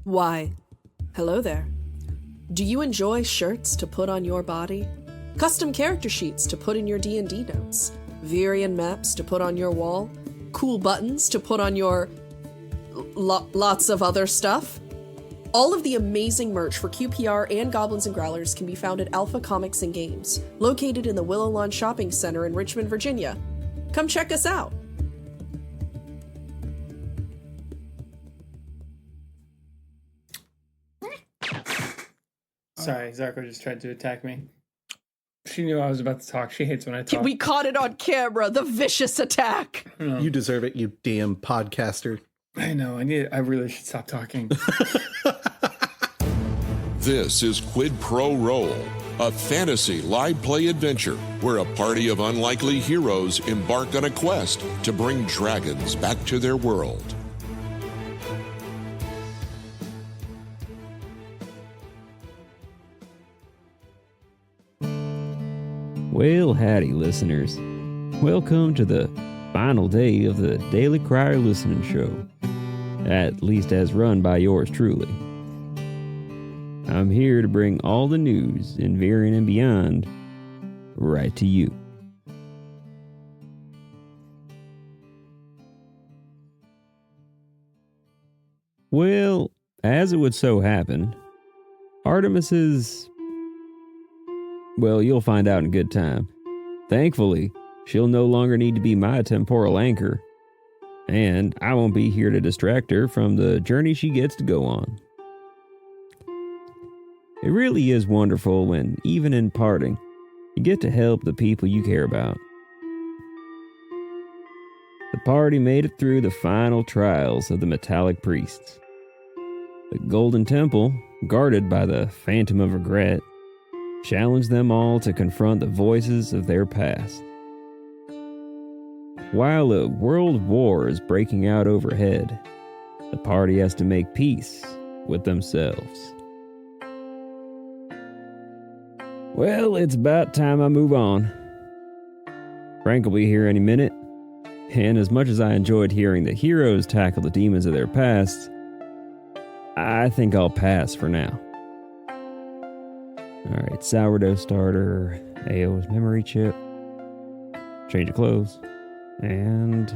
Why, hello there. Do you enjoy shirts to put on your body? Custom character sheets to put in your D&D notes? Varian maps to put on your wall? Cool buttons to put on your lots of other stuff? All of the amazing merch for QPR and Goblins and Growlers can be found at Alpha Comics and Games, located in the Willow Lawn Shopping Center in Richmond, Virginia. Come check us out. Sorry, Zarko just tried to attack me. She knew I was about to talk. She hates when I talk. We caught it on camera, the vicious attack. You deserve it, you damn podcaster. I know, I really should stop talking. This is Quid Pro Roll, a fantasy live play adventure where a party of unlikely heroes embark on a quest to bring dragons back to their world. Well, howdy, listeners. Welcome to the final day of the Daily Crier Listening Show, at least as run by yours truly. I'm here to bring all the news in Varian and beyond right to you. Well, as it would so happen, Artemis's... well, you'll find out in good time. Thankfully, she'll no longer need to be my temporal anchor, and I won't be here to distract her from the journey she gets to go on. It really is wonderful when, even in parting, you get to help the people you care about. The party made it through the final trials of the metallic priests. The Golden Temple, guarded by the Phantom of Regret, challenged them all to confront the voices of their past. While a world war is breaking out overhead, the party has to make peace with themselves. Well, it's about time I move on. Frank will be here any minute, and as much as I enjoyed hearing the heroes tackle the demons of their past, I think I'll pass for now. Alright, sourdough starter, AO's memory chip, change of clothes, and...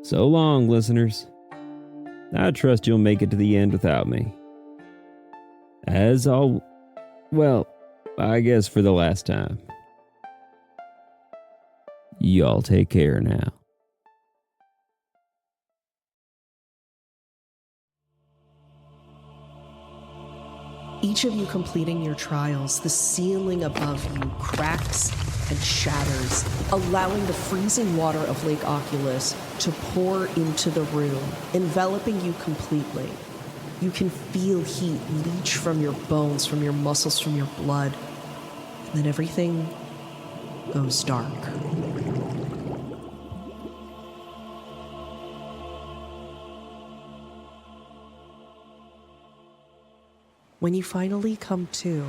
so long, listeners. I trust you'll make it to the end without me. Well, I guess for the last time. Y'all take care now. Each of you completing your trials, the ceiling above you cracks and shatters, allowing the freezing water of Lake Oculus to pour into the room, enveloping you completely. You can feel heat leach from your bones, from your muscles, from your blood, and then everything goes dark. When you finally come to,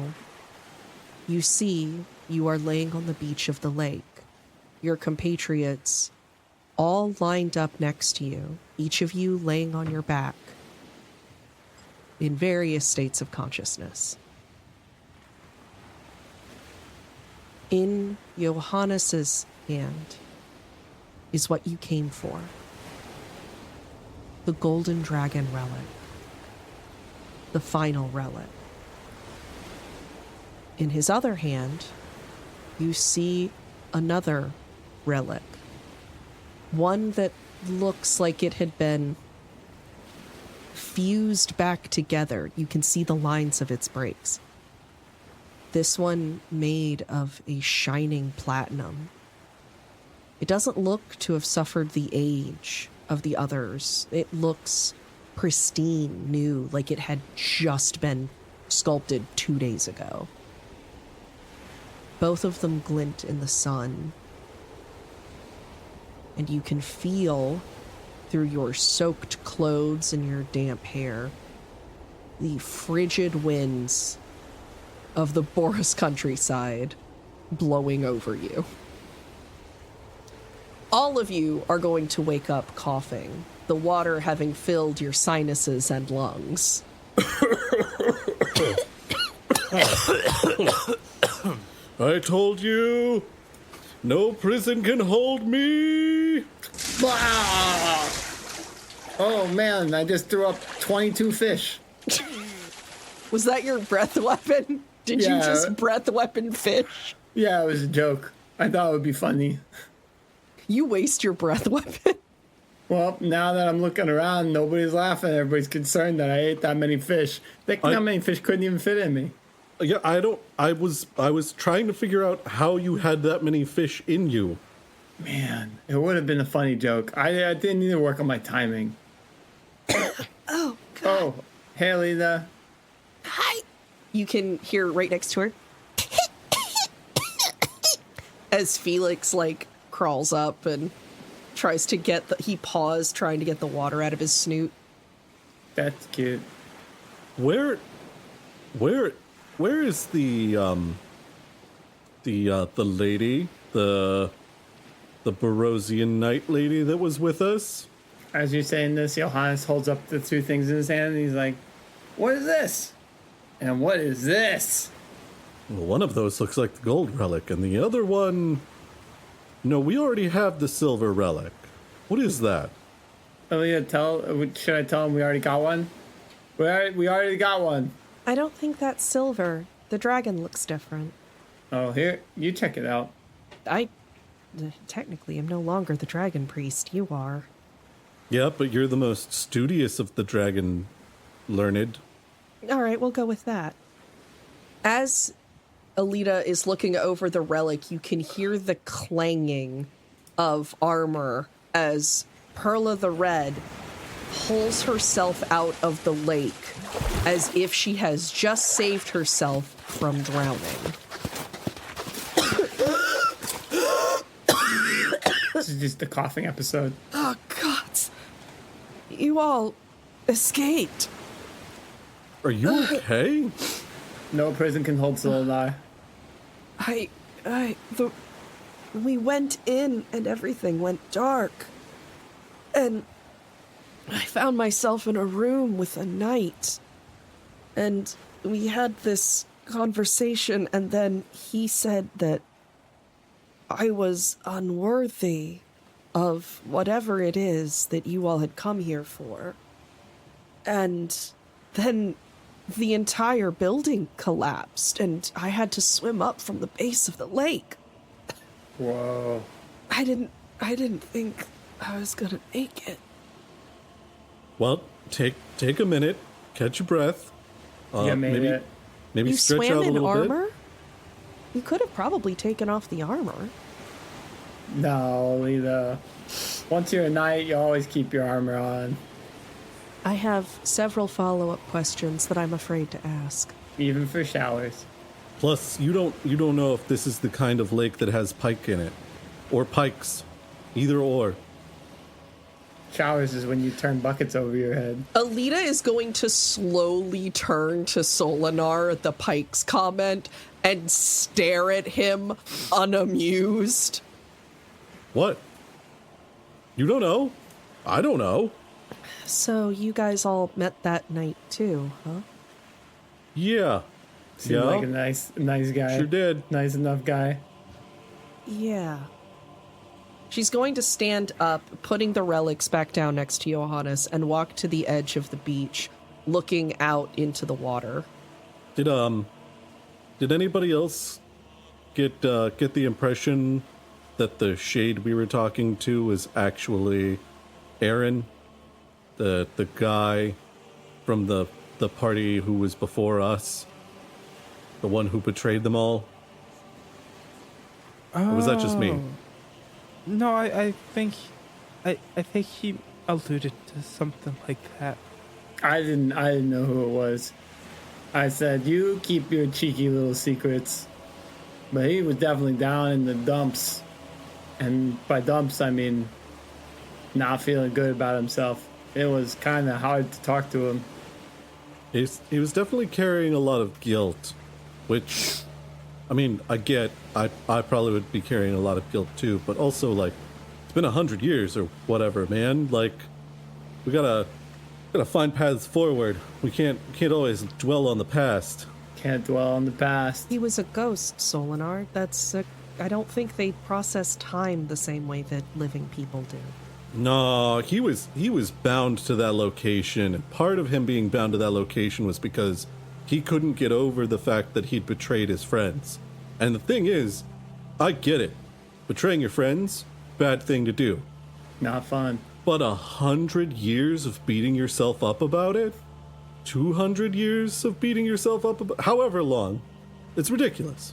you see you are laying on the beach of the lake. Your compatriots all lined up next to you, each of you laying on your back in various states of consciousness. In Johannes's hand is what you came for. The Golden Dragon Relic. The final relic. In his other hand, you see another relic. One that looks like it had been fused back together. You can see the lines of its breaks. This one made of a shining platinum. It doesn't look to have suffered the age of the others. It looks pristine, new, like it had just been sculpted 2 days ago. Both of them glint in the sun, and you can feel through your soaked clothes and your damp hair the frigid winds of the Boris countryside blowing over you. All of you are going to wake up coughing, the water having filled your sinuses and lungs. I told you, no prison can hold me. Oh man, I just threw up 22 fish. Was that your breath weapon? Did you just breath weapon fish? Yeah, it was a joke. I thought it would be funny. You waste your breath weapon? Well, now that I'm looking around, nobody's laughing. Everybody's concerned that I ate that many fish. Think how many fish couldn't even fit in me. Yeah, I was trying to figure out how you had that many fish in you. Man, it would have been a funny joke. I didn't need to work on my timing. Oh, God. Oh, hey, Alita. Hi. You can hear right next to her. As Felix, crawls up and tries to get he paused trying to get the water out of his snoot. That's cute. Where is the lady, the Barosian knight lady that was with us? As you're saying this, Johannes holds up the two things in his hand and he's like, what is this? And what is this? Well, one of those looks like the gold relic, and the other one... No, we already have the silver relic. What is that? Alita, should I tell him we already got one? We already got one. I don't think that's silver. The dragon looks different. Oh, here, you check it out. I technically am no longer the dragon priest. You are. Yeah, but you're the most studious of the dragon learned. All right, we'll go with that. As Alita is looking over the relic, you can hear the clanging of armor as Perla the Red pulls herself out of the lake as if she has just saved herself from drowning. This is just the coughing episode. Oh, God. You all escaped. Are you okay? No prison can hold Solidar. We went in and everything went dark. And I found myself in a room with a knight. And we had this conversation, and then he said that I was unworthy of whatever it is that you all had come here for. And then the entire building collapsed, and I had to swim up from the base of the lake. Whoa. I didn't think I was gonna make it. Well, take a minute, catch your breath. You made it. Maybe You stretch swam out a in little armor? bit. You could have probably taken off the armor. No, Alita. Once you're a knight, you always keep your armor on. I have several follow-up questions that I'm afraid to ask. Even for showers. Plus, you don't know if this is the kind of lake that has pike in it, or pikes, either or. Showers is when you turn buckets over your head. Alita is going to slowly turn to Solinar at the Pike's comment and stare at him unamused. What? You don't know? I don't know. So you guys all met that night too, huh? Yeah. Seemed like a nice guy. Sure did. Nice enough guy. Yeah. She's going to stand up, putting the relics back down next to Johannes, and walk to the edge of the beach, looking out into the water. Did anybody else get the impression that the shade we were talking to was actually Aaron, the guy from the party who was before us, the one who betrayed them all? Or was that just me? No, I think he alluded to something like that. I didn't know who it was. I said, you keep your cheeky little secrets. But he was definitely down in the dumps. And by dumps, I mean not feeling good about himself. It was kind of hard to talk to him. He was definitely carrying a lot of guilt, which, I mean, I get. I probably would be carrying a lot of guilt too, but also, like, It's been 100 years or whatever, man. Like, we gotta find paths forward. We can't always dwell on the past. Can't dwell on the past. He was a ghost, Solinar. I don't think they process time the same way that living people do. No, he was bound to that location, and part of him being bound to that location was because he couldn't get over the fact that he'd betrayed his friends. And the thing is, I get it. Betraying your friends, bad thing to do. Not fun. But 100 years of beating yourself up about it? 200 years of beating yourself up about however long. It's ridiculous.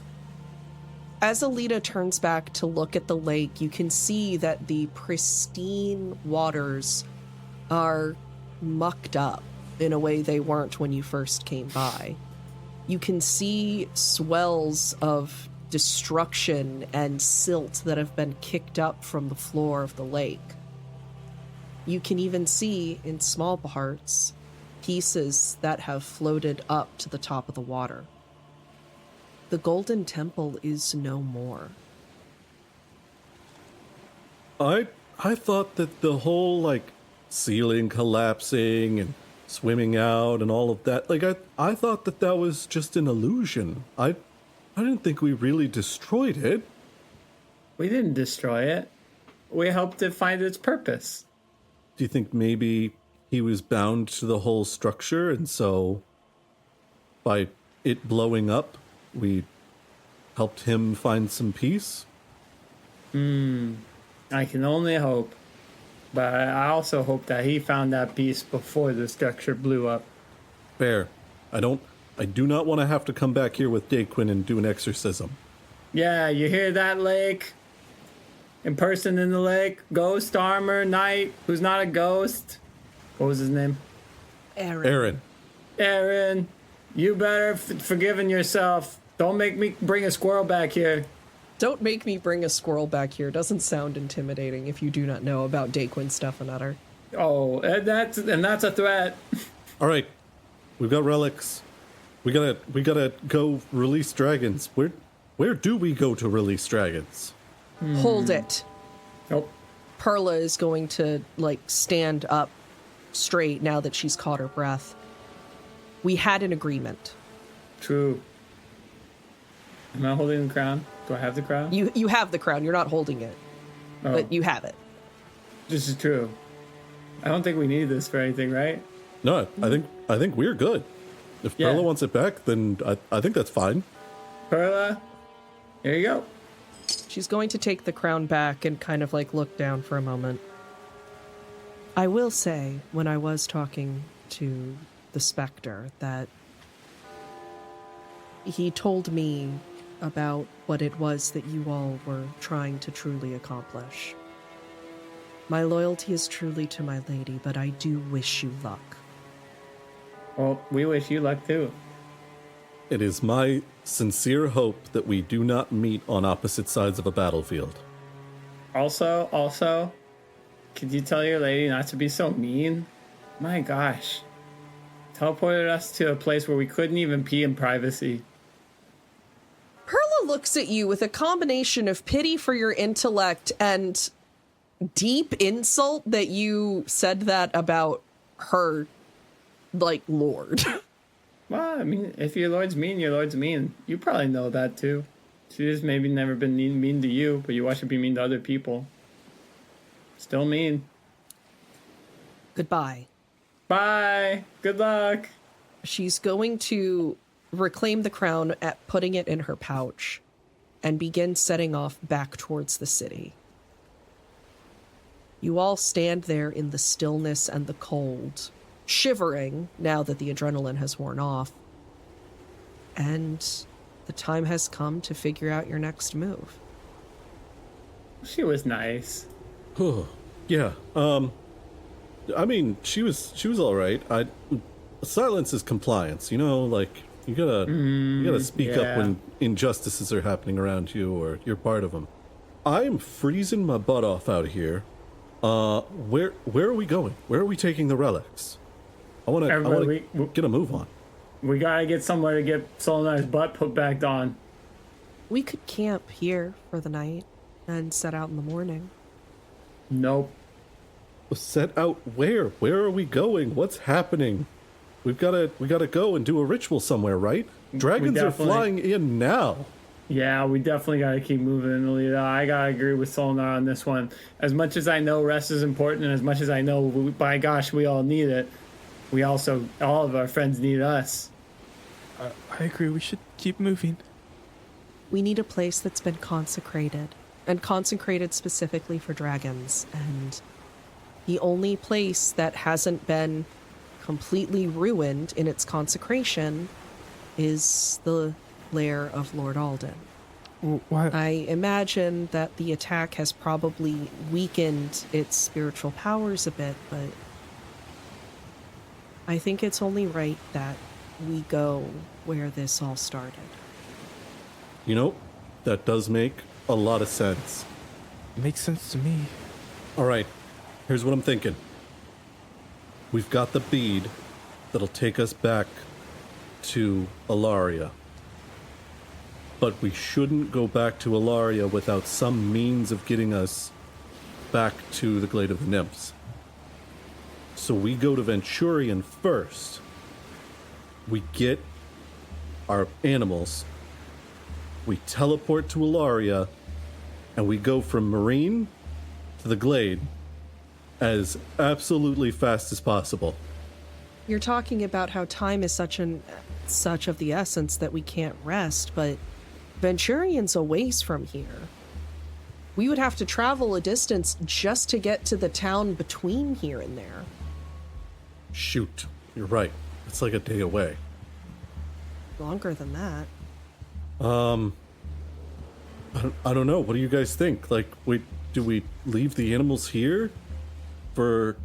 As Alita turns back to look at the lake, you can see that the pristine waters are mucked up in a way they weren't when you first came by. You can see swells of destruction and silt that have been kicked up from the floor of the lake. You can even see, in small parts, pieces that have floated up to the top of the water. The Golden Temple is no more. I thought that the whole, like, ceiling collapsing and swimming out and all of that, like, I thought that was just an illusion. I didn't think we really destroyed it. We didn't destroy it. We helped it find its purpose. Do you think maybe he was bound to the whole structure, and so by it blowing up, we helped him find some peace? I can only hope. But I also hope that he found that peace before the structure blew up. Fair. I do not want to have to come back here with Daquin and do an exorcism. Yeah, you hear that, Lake? In person in the lake, ghost armor, knight, who's not a ghost. What was his name? Aaron. Aaron, you better forgiving yourself. Don't make me bring a squirrel back here. Don't make me bring a squirrel back here. Doesn't sound intimidating if you do not know about Daquin Stephanutter. Oh, and that's a threat. All right, we've got relics. We gotta go release dragons. Where do we go to release dragons? Hold it. Nope. Perla is going to, like, stand up straight now that she's caught her breath. We had an agreement. True. Am I holding the crown? Do I have the crown? You have the crown. You're not holding it, Oh, but you have it. this is true. I don't think we need this for anything, right? No, I think we're good. If Yeah. Perla wants it back, then I think that's fine. Perla, here you go. She's going to take the crown back and kind of, like, look down for a moment. I will say, when I was talking to the Spectre, that he told me about what it was that you all were trying to truly accomplish. My loyalty is truly to my lady, but I do wish you luck. Well, we wish you luck too. It is my sincere hope that we do not meet on opposite sides of a battlefield. Also, could you tell your lady not to be so mean? My gosh. Teleported us to a place where we couldn't even pee in privacy. Perla looks at you with a combination of pity for your intellect and deep insult that you said that about her, like, lord. Well, I mean, if your lord's mean, your lord's mean. You probably know that too. She just maybe never been mean to you, but you watch her be mean to other people. Still mean. Goodbye. Bye. Good luck. She's going to reclaim the crown, at putting it in her pouch, and begin setting off back towards the city. You all stand there in the stillness and the cold, shivering now that the adrenaline has worn off. And the time has come to figure out your next move. She was nice. Yeah. I mean, she was all right. Silence is compliance. You know, like you gotta speak up yeah. when injustices are happening around you or you're part of them. I'm freezing my butt off out here. Where are we going? Where are we taking the relics? I want to get a move on. We gotta get somewhere to get Solinar's butt put back on. We could camp here for the night and set out in the morning. Nope. Set out where? Where are we going? What's happening? We gotta go and do a ritual somewhere, right? Dragons are flying in now. Yeah, we definitely got to keep moving, Alita. I got to agree with Solnar on this one. As much as I know rest is important, and as much as I know, by gosh, we all need it, we also, all of our friends need us. I agree. We should keep moving. We need a place that's been consecrated, and consecrated specifically for dragons. And the only place that hasn't been completely ruined in its consecration is the lair of Lord Alden. Why? I imagine that the attack has probably weakened its spiritual powers a bit, but I think it's only right that we go where this all started. You know, that does make a lot of sense. Makes sense to me. All right, here's what I'm thinking. We've got the bead that'll take us back to Alaria. But we shouldn't go back to Alaria without some means of getting us back to the Glade of the Nymphs. So we go to Venturian first. We get our animals. We teleport to Alaria. And we go from Marine to the Glade as absolutely fast as possible. You're talking about how time is such of the essence that we can't rest, but Venturian's a ways from here. We would have to travel a distance just to get to the town between here and there. Shoot, you're right. It's like a day away. Longer than that. I don't know. What do you guys think? Like, do we leave the animals here for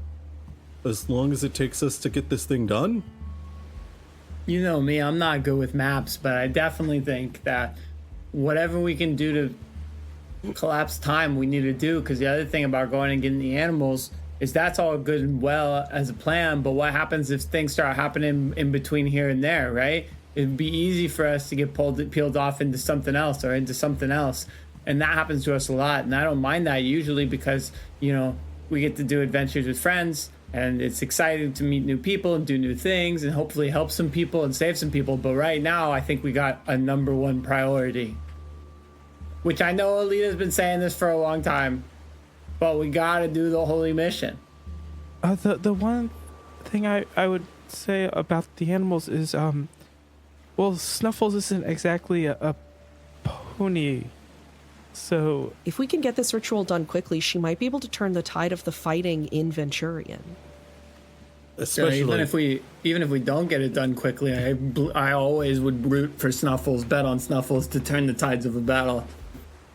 as long as it takes us to get this thing done? You know me, I'm not good with maps, but I definitely think that whatever we can do to collapse time, we need to do, because the other thing about going and getting the animals is that's all good and well as a plan, but what happens if things start happening in between here and there, right? It'd be easy for us to get peeled off into something else, and that happens to us a lot, and I don't mind that usually because, you know, we get to do adventures with friends, and it's exciting to meet new people and do new things and hopefully help some people and save some people. But right now, I think we got a number one priority, which I know Alita's been saying this for a long time, but we got to do the holy mission. The one thing I would say about the animals is, well, Snuffles isn't exactly a pony. So If we can get this ritual done quickly, she might be able to turn the tide of the fighting in Venturian. Especially even if we don't get it done quickly, I always would root for Snuffles, bet on Snuffles to turn the tides of a battle.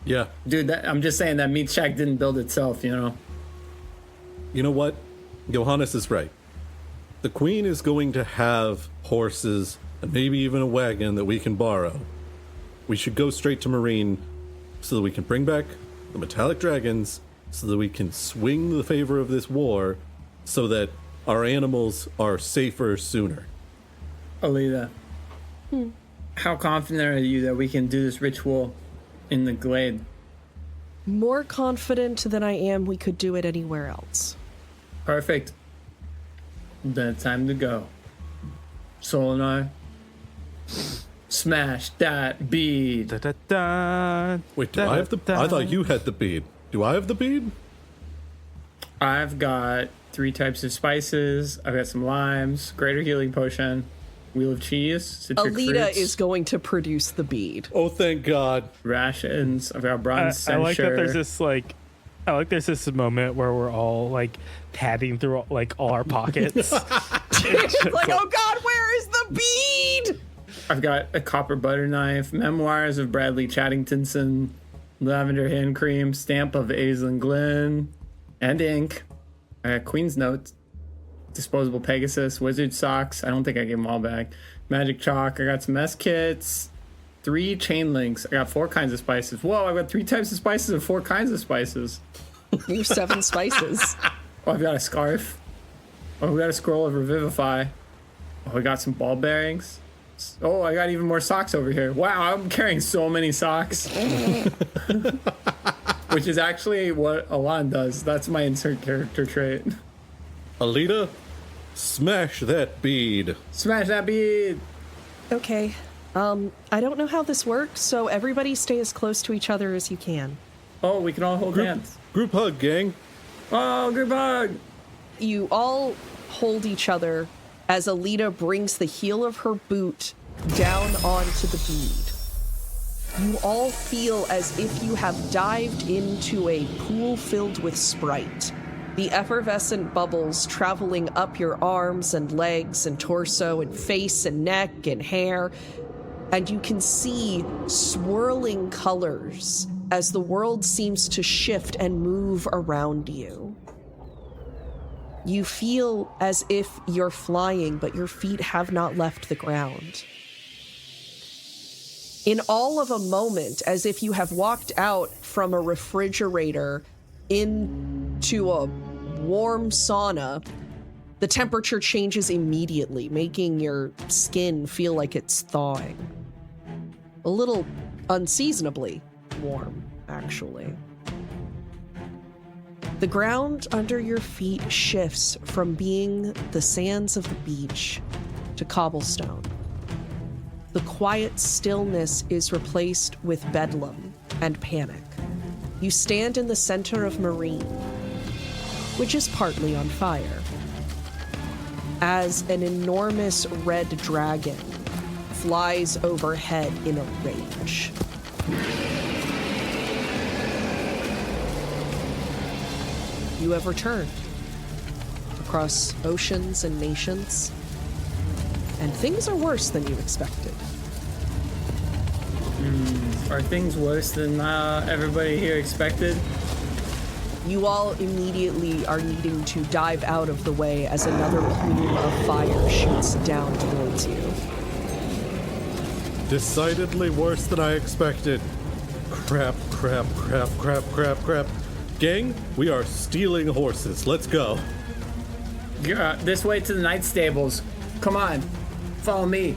Yeah. Dude, I'm just saying that meat shack didn't build itself, you know? You know what? Johannes is right. The queen is going to have horses and maybe even a wagon that we can borrow. We should go straight to Marine so that we can bring back the metallic dragons, so that we can swing the favor of this war, so that our animals are safer sooner. Alita, how confident are you that we can do this ritual in the Glade? More confident than I am we could do it anywhere else. Perfect. Then it's time to go. Solinar, smash that bead. da da da. Wait, do I have the... I thought you had the bead. Do I have the bead? I've got 3 types of spices. I've got some limes, greater healing potion, wheel of cheese, citric Alita fruits, is going to produce the bead. Oh, thank God. rations. I've got bronze I like that censer. there's this moment where we're all like padding through like all our pockets. Like, oh God, where is the bead? I've got a copper butter knife, memoirs of Bradley Chattingtonson, lavender hand cream, stamp of Aislinn Glen, and ink. I got Queen's Notes, disposable Pegasus, wizard socks. I don't think I gave them all back. Magic chalk. I got some mess kits, 3 chain links. I got 4 kinds of spices. Whoa, I've got 3 types of spices and 4 kinds of spices. You have 7 spices. Oh, I've got a scarf. Oh, we got a scroll of Revivify. Oh, we got some ball bearings. Oh, I got even more socks over here. Wow, I'm carrying so many socks. which is actually what Alon does. That's my insert character trait. Alita, smash that bead. Smash that bead. Okay. I don't know how this works, so everybody stay as close to each other as you can. Oh, we can all hold hands. Group hug, gang. Oh, group hug. You all hold each other as Alita brings the heel of her boot down onto the bead. You all feel as if you have dived into a pool filled with Sprite. The effervescent bubbles traveling up your arms and legs and torso and face and neck and hair. And you can see swirling colors as the world seems to shift and move around you. You feel as if you're flying, but your feet have not left the ground. In all of a moment, as if you have walked out from a refrigerator into a warm sauna, the temperature changes immediately, making your skin feel like it's thawing. A little unseasonably warm, actually. The ground under your feet shifts from being the sands of the beach to cobblestone. The quiet stillness is replaced with bedlam and panic. You stand in the center of Marine, which is partly on fire, as an enormous red dragon flies overhead in a rage. You have returned across oceans and nations, and things are worse than you expected. Are things worse than everybody here expected? You all immediately are needing to dive out of the way as another plume of fire shoots down towards you. Decidedly worse than I expected. Crap. Gang, we are stealing horses. Let's go. This way to the night stables. Come on, follow me.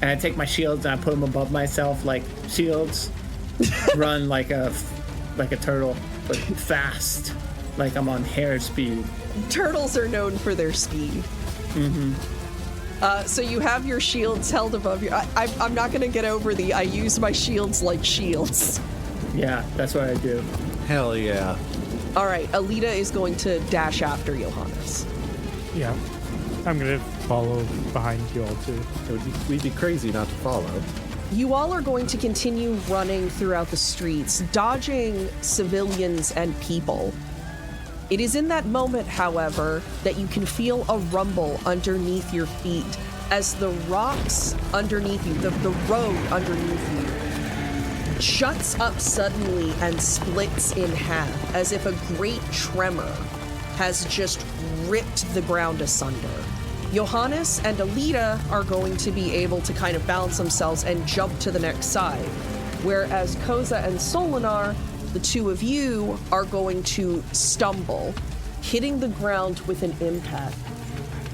And I take my shields and I put them above myself like shields. Run like a turtle, but fast, like I'm on hare speed. Turtles are known for their speed. Mm-hmm. So you have your shields held above you. I'm not going to get over I use my shields like shields. Yeah, that's what I do. Hell yeah. All right, Alita is going to dash after Johannes. Yeah. I'm going to follow behind you all, too. We'd be crazy not to follow. You all are going to continue running throughout the streets, dodging civilians and people. It is in that moment, however, that you can feel a rumble underneath your feet as the rocks underneath you, the road underneath you, shuts up suddenly and splits in half as if a great tremor has just ripped the ground asunder. Johannes and Alita are going to be able to kind of balance themselves and jump to the next side, whereas Koza and Solinar, the two of you, are going to stumble, hitting the ground with an impact.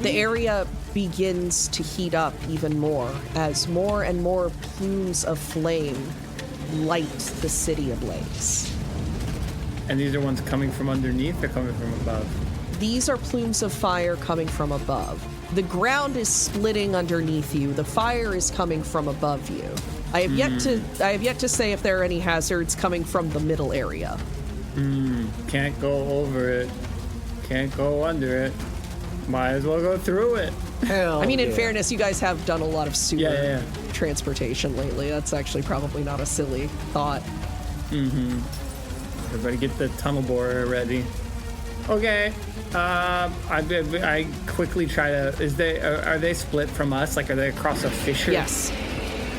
The area begins to heat up even more as more and more plumes of flame light the city ablaze. And these are ones coming from underneath or coming from above? These are plumes of fire coming from above. The ground is splitting underneath you. The fire is coming from above you. I have yet to say if there are any hazards coming from the middle area. Can't go over it. Can't go under it. Might as well go through it. Hell I mean, in yeah. fairness, you guys have done a lot of sewer transportation lately. That's actually probably not a silly thought. Everybody get the tunnel borer ready. Okay. I quickly try to. Are they split from us? Like, are they across a fissure? Yes.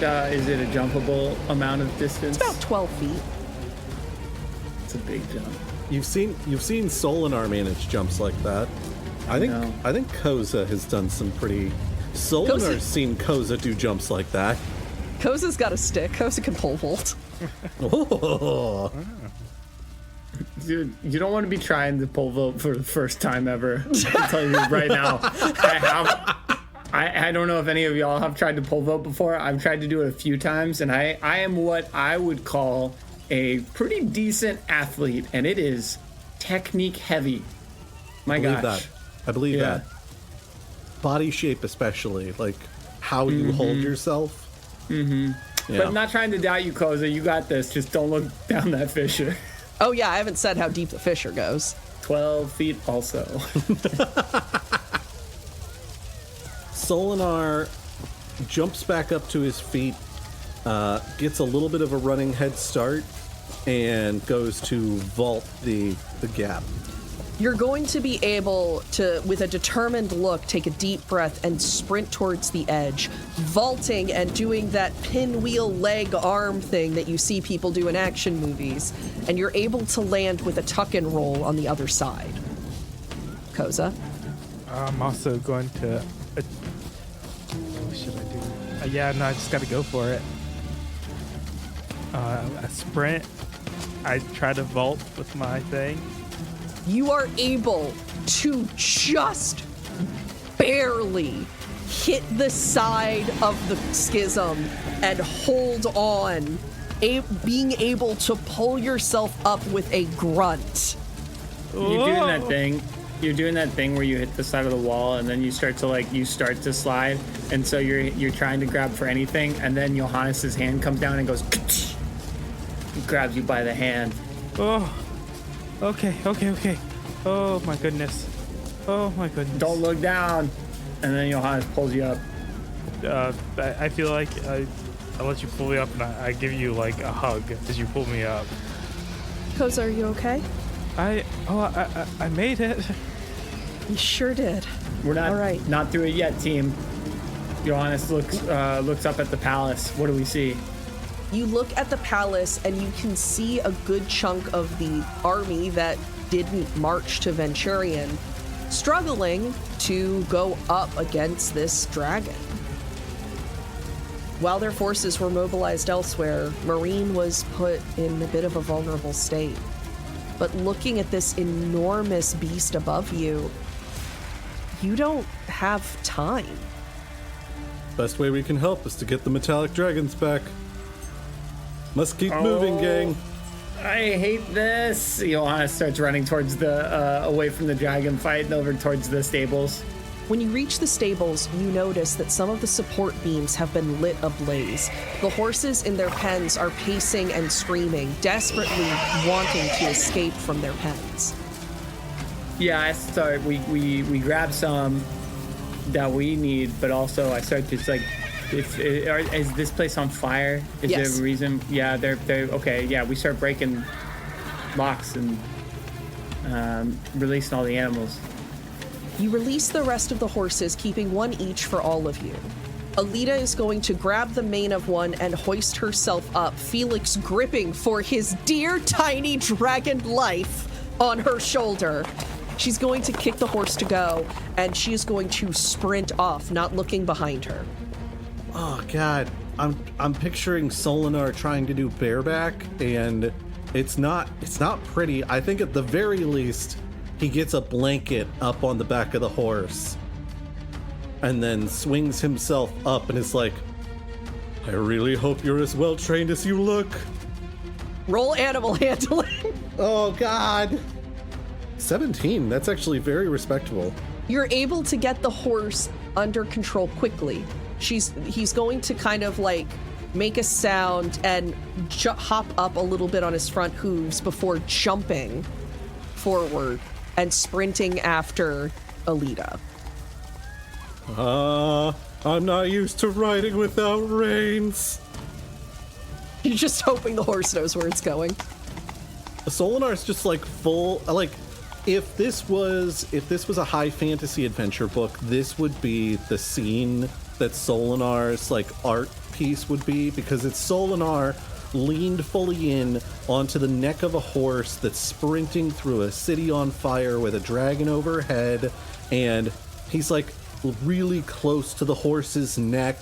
Is it a jumpable amount of distance? It's about 12 feet. It's a big jump. You've seen Solinar manage jumps like that. I think Koza has done some pretty. Solinar's seen Koza do jumps like that. Koza's got a stick. Koza can pole vault. Oh. Dude, you don't want to be trying to pole vault for the first time ever. I'll tell you right now. I don't know if any of y'all have tried to pole vault before. I've tried to do it a few times, and I am what I would call a pretty decent athlete, and it is technique heavy. My I believe gosh. that. I believe Yeah. that. Body shape, especially, like how you hold yourself. Mm-hmm. Yeah. But I'm not trying to doubt you, Koza. You got this. Just don't look down that fissure. Oh, yeah, I haven't said how deep the fissure goes. 12 feet also. Solinar jumps back up to his feet, gets a little bit of a running head start, and goes to vault the gap. You're going to be able to, with a determined look, take a deep breath and sprint towards the edge, vaulting and doing that pinwheel leg arm thing that you see people do in action movies, and you're able to land with a tuck and roll on the other side. Koza? I'm also going to. What should I do? Yeah, no, I just got to go for it. A sprint. I try to vault with my thing. You are able to just barely hit the side of the schism and hold on, being able to pull yourself up with a grunt. You're doing that thing. You're doing that thing where you hit the side of the wall and then you start to slide, and so you're trying to grab for anything, and then Johannes's hand comes down and goes, he grabs you by the hand. Oh. Okay. Oh my goodness. Don't look down, and then Johannes pulls you up. I feel like I let you pull me up, and I give you like a hug as you pull me up. Koza, are you okay? I made it. You sure did. We're not All right. not through it yet, team. Johannes looks up at the palace. What do we see? You look at the palace and you can see a good chunk of the army that didn't march to Venturion struggling to go up against this dragon. While their forces were mobilized elsewhere, Marine was put in a bit of a vulnerable state. But looking at this enormous beast above you, you don't have time. Best way we can help is to get the metallic dragons back. Must keep moving, gang. I hate this. Johannes starts running towards away from the dragon fight and over towards the stables. When you reach the stables, you notice that some of the support beams have been lit ablaze. The horses in their pens are pacing and screaming, desperately wanting to escape from their pens. Yeah, I start. We grab some that we need, but also I start to like, is this place on fire? Is Yes. there a reason? Yeah, they're okay. Yeah, we start breaking locks and releasing all the animals. You release the rest of the horses, keeping one each for all of you. Alita is going to grab the mane of one and hoist herself up, Felix gripping for his dear tiny dragon life on her shoulder. She's going to kick the horse to go, and she is going to sprint off, not looking behind her. Oh god, I'm picturing Solinar trying to do bareback, and it's not pretty. I think at the very least he gets a blanket up on the back of the horse and then swings himself up and is like, I really hope you're as well trained as you look. Roll animal handling. Oh god. 17, that's actually very respectable. You're able to get the horse under control quickly. He's going to kind of like make a sound and hop up a little bit on his front hooves before jumping forward and sprinting after Alita. I'm not used to riding without reins. You're just hoping the horse knows where it's going. Solinar's just like full, like, if this was a high fantasy adventure book, this would be the scene that Solinar's like art piece would be, because it's Solinar leaned fully in onto the neck of a horse that's sprinting through a city on fire with a dragon overhead, and he's like really close to the horse's neck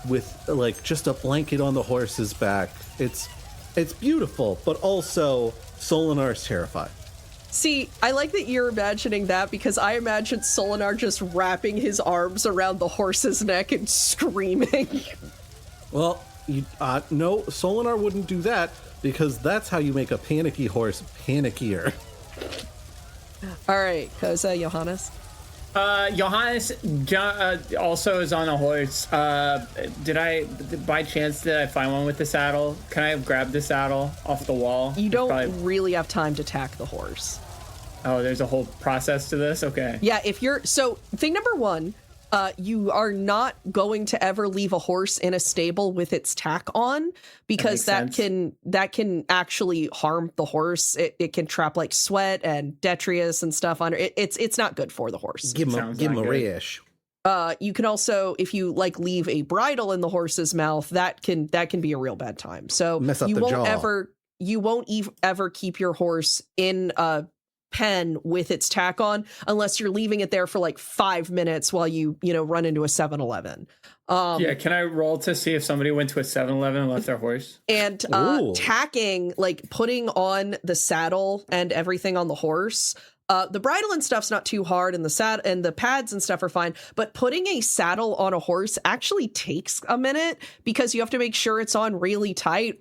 with like just a blanket on the horse's back. It's beautiful, but also Solinar's terrified. See, I like that you're imagining that, because I imagine Solinar just wrapping his arms around the horse's neck and screaming. Well, no, Solinar wouldn't do that. because that's how you make a panicky horse panickier. All right, Koza, Johannes. Johannes also is on a horse. By chance, did I find one with the saddle? Can I grab the saddle off the wall? You don't really have time to tack the horse. Oh, there's a whole process to this? Okay. Yeah, thing number one, you are not going to ever leave a horse in a stable with its tack on, because that can actually harm the horse. It can trap like sweat and detritus and stuff on it. It's not good for the horse. Give him a rash. You can also, if you like leave a bridle in the horse's mouth, that can be a real bad time. So mess up the jaw. You won't ever keep your horse in a pen with its tack on unless you're leaving it there for like 5 minutes while you run into a 7-Eleven. Can I roll to see if somebody went to a 7-Eleven and left their horse? And tacking, like putting on the saddle and everything on the horse. The bridle and stuff's not too hard, and the pads and stuff are fine. But putting a saddle on a horse actually takes a minute, because you have to make sure it's on really tight.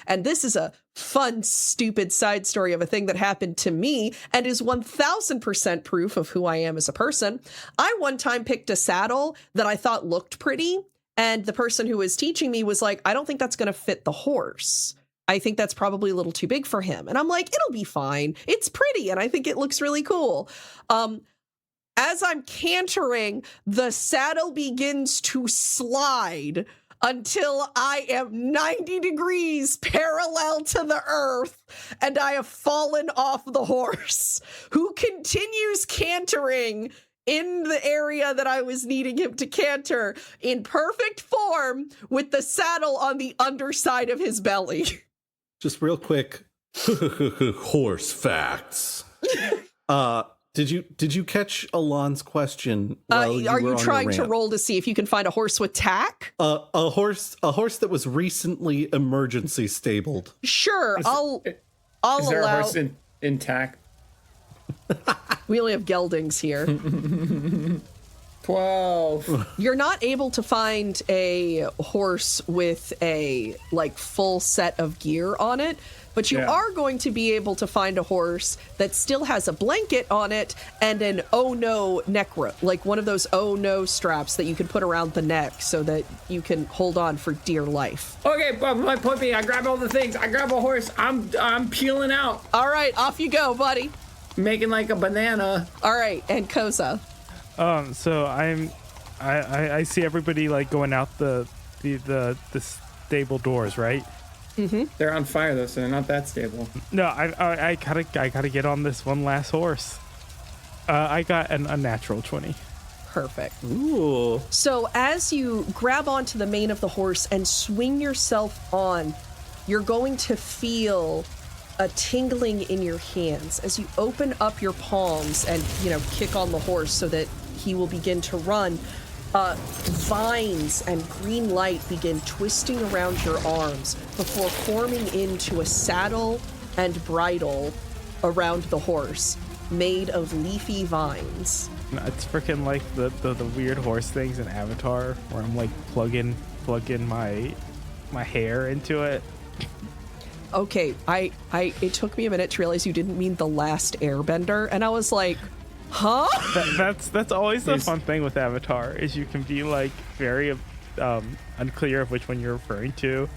And this is a fun, stupid side story of a thing that happened to me and is 1000% proof of who I am as a person. I one time picked a saddle that I thought looked pretty, and the person who was teaching me was like, I don't think that's going to fit the horse. I think that's probably a little too big for him. And I'm like, it'll be fine. It's pretty, and I think it looks really cool. As I'm cantering, the saddle begins to slide until I am 90 degrees parallel to the earth, and I have fallen off the horse, who continues cantering in the area that I was needing him to canter in perfect form with the saddle on the underside of his belly. Just real quick, horse facts. Did you catch Alon's question? Are you trying to roll to see if you can find a horse with tack? A horse that was recently emergency stabled. Sure, I'll is there allow. A horse in tack? We only have geldings here. 12. You're not able to find a horse with a full set of gear on it, but you are going to be able to find a horse that still has a blanket on it and an oh no neck rope, like one of those oh no straps that you can put around the neck so that you can hold on for dear life. Okay, my point being, I grab all the things. I grab a horse. I'm peeling out. All right, off you go, buddy. Making like a banana. All right, and Kosa. So I see everybody like going out the stable doors, right? Mm-hmm. They're on fire though, so they're not that stable. No, I gotta get on this one last horse. I got a natural 20. Perfect. Ooh. So as you grab onto the mane of the horse and swing yourself on, you're going to feel a tingling in your hands as you open up your palms and, kick on the horse so that he will begin to run. Vines and green light begin twisting around your arms before forming into a saddle and bridle around the horse made of leafy vines. It's freaking like the weird horse things in Avatar where I'm like plugging my hair into it. Okay, it took me a minute to realize you didn't mean The Last Airbender, and I was like, huh? That's always the fun thing with Avatar, is you can be like very unclear of which one you're referring to,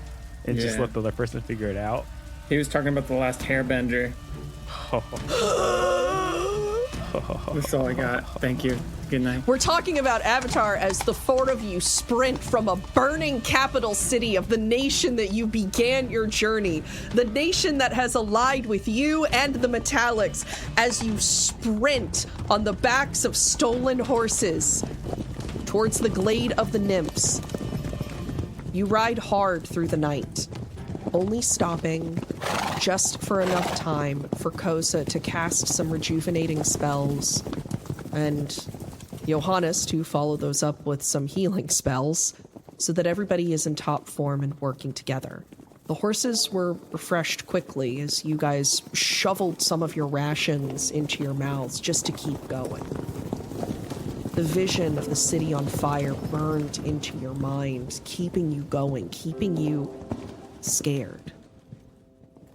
and just let the other person figure it out. He was talking about The Last Hairbender. That's all I got. Thank you. Good night. We're talking about Avatar as the four of you sprint from a burning capital city of the nation that you began your journey, the nation that has allied with you and the Metallics, as you sprint on the backs of stolen horses towards the glade of the nymphs. You ride hard through the night, only stopping just for enough time for Kosa to cast some rejuvenating spells, and Johannes to follow those up with some healing spells, so that everybody is in top form and working together. The horses were refreshed quickly as you guys shoveled some of your rations into your mouths just to keep going. The vision of the city on fire burned into your mind, keeping you going, keeping you scared.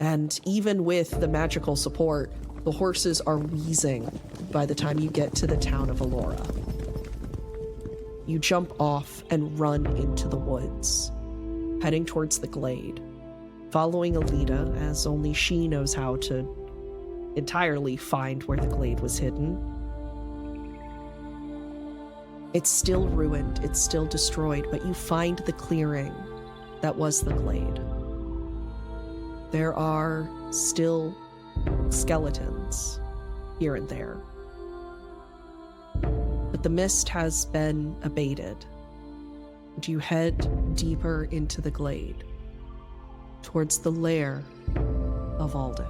And even with the magical support, the horses are wheezing by the time you get to the town of Alora. You jump off and run into the woods, heading towards the glade, following Alita as only she knows how to entirely find where the glade was hidden. It's still ruined, it's still destroyed, but you find the clearing that was the glade. There are still skeletons here and there. But the mist has been abated, and you head deeper into the glade, towards the lair of Alden.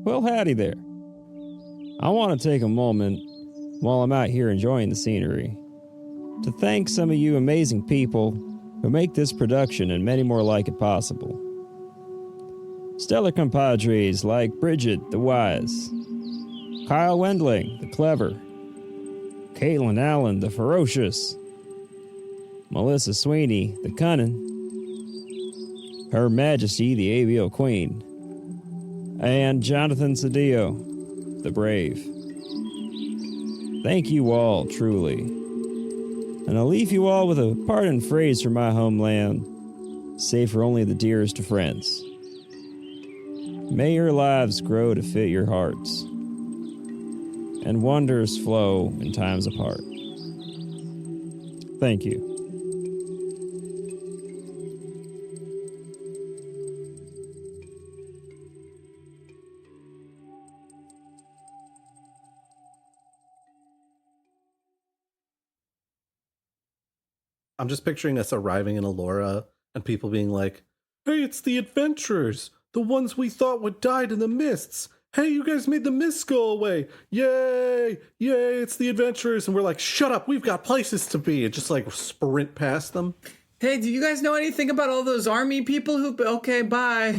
Well, howdy there. I want to take a moment while I'm out here enjoying the scenery to thank some of you amazing people who make this production and many more like it possible. Stellar compadres like Bridget the Wise, Kyle Wendling the Clever, Caitlin Allen the Ferocious, Melissa Sweeney the Cunning, Her Majesty the ABO Queen, and Jonathan Cedillo the Brave. Thank you all, truly. And I'll leave you all with a pardon phrase from my homeland, save for only the dearest of friends. May your lives grow to fit your hearts, and wonders flow in times apart. Thank you. I'm just picturing us arriving in Alora and people being like, "Hey, it's the adventurers, the ones we thought would died in the mists. Hey, you guys made the mists go away. Yay, yay, it's the adventurers." And we're like, "Shut up, we've got places to be," and just like sprint past them. Hey, do you guys know anything about all those army people who... Okay, bye.